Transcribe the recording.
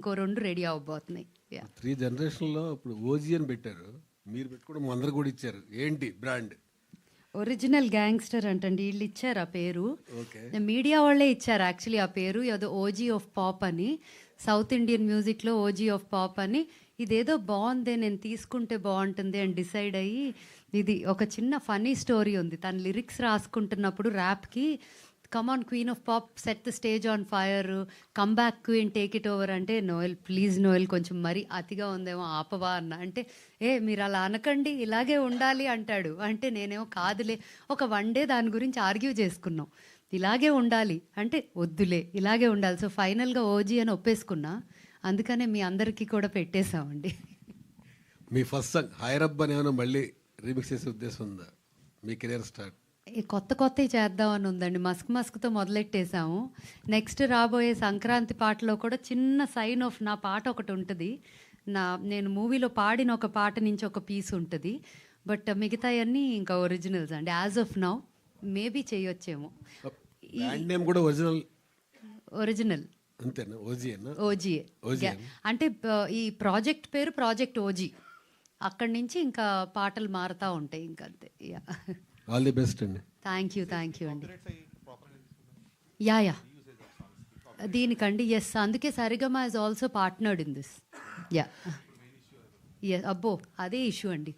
ఇంకో 2 ready అవ్వబోతున్నాయి. Yeah 3 జనరేషన్లో ఇప్పుడు ఓజీ అని పెట్టారు, మీరు పెట్టుకోవడం అందరు కూడా ఇచ్చారు. ఏంటి బ్రాండ్? ఒరిజినల్ గ్యాంగ్స్టర్ అంటండి, వీళ్ళు ఇచ్చారు ఆ పేరు. ఓకే. మీడియా వాళ్ళే ఇచ్చారు యాక్చువల్లీ ఆ పేరు. ఏదో ఓజీ ఆఫ్ పాప్ అని, సౌత్ ఇండియన్ మ్యూజిక్లో ఓజీ ఆఫ్ పాప్ అని. ఇదేదో బాగుంది, నేను తీసుకుంటే బాగుంటుంది అని డిసైడ్ అయ్యి, ఇది ఒక చిన్న ఫనీ స్టోరీ ఉంది. తన లిరిక్స్ రాసుకుంటున్నప్పుడు ర్యాప్కి come on queen of pop set the stage on fire, come back queen take it over అంటే, నోయల్ ప్లీజ్ నోయల్ కొంచెం మరీ అతిగా ఉందేమో ఆపవా అన్న. అంటే మీరు అలా అనకండి, ఇలాగే ఉండాలి అంటాడు. అంటే నేనేమో కాదులే, ఒక 1 డే దాని గురించి ఆర్గ్యూ చేసుకున్నాం, ఇలాగే ఉండాలి అంటే వద్దులే ఇలాగే ఉండాలి. సో ఫైనల్గా ఓజీ అని ఒప్పేసుకున్నా, అందుకనే మీ అందరికీ కూడా పెట్టేశామండి. మీ ఫస్ట్ సాంగ్ హైరబ్ అని ఏమైనా మళ్ళీ రీమిక్స్ చేసే ఉద్దేశం ఉందా మీ కెరీర్ స్టార్ట్? ఈ కొత్తవి చేద్దామని ఉందండి. మస్క్తో మొదలెట్టేసాము. నెక్స్ట్ రాబోయే సంక్రాంతి పాటలో కూడా చిన్న సైన్ ఆఫ్ నా పాట ఒకటి ఉంటుంది. నేను మూవీలో పాడిన ఒక పాట నుంచి ఒక పీస్ ఉంటుంది. బట్ మిగతాయన్నీ ఇంకా ఒరిజినల్స్ అండి. యాజ్ ఆఫ్ నౌ మేబీ చేయొచ్చేమో. బ్రాండ్ నేమ్ కూడా ఒరిజినల్ అంతేనా? ఓజీయేనా? ఓజీఏ. ఓజీ అంటే ఈ ప్రాజెక్ట్ పేరు ప్రాజెక్ట్ ఓజీ. అక్కడి నుంచి ఇంకా పాటలు మారుతూ ఉంటాయి ఇంకా అంతే. యా ఆల్ ది బెస్ట్ అండి. థ్యాంక్ యూ అండి. యా దీనికండి ఎస్, అందుకే Saregama is also partnered in this. Yeah అబ్బో అదే ఇష్యూ అండి.